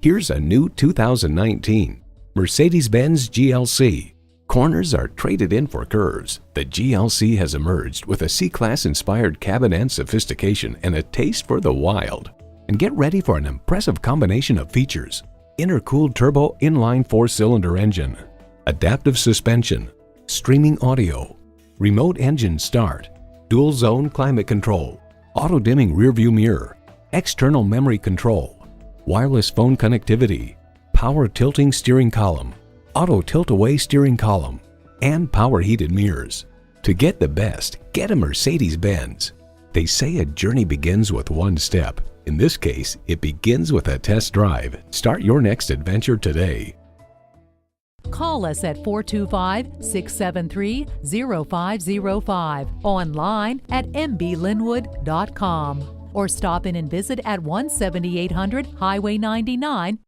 Here's a new 2019 Mercedes-Benz GLC. Corners are traded in for curves. The GLC has emerged with a C-Class inspired cabin and sophistication and a taste for the wild. And get ready for an impressive combination of features: intercooled turbo inline 4-cylinder engine, adaptive suspension, streaming audio, remote engine start, dual zone climate control, auto dimming rearview mirror, external memory control, wireless phone connectivity, power tilting steering column, auto tilt-away steering column, and power heated mirrors. To get the best, get a Mercedes-Benz. They say a journey begins with one step. In this case, it begins with a test drive. Start your next adventure today. Call us at 425-673-0505, online at MB-Lynnwood.com, or stop in and visit at 17800 Highway 99,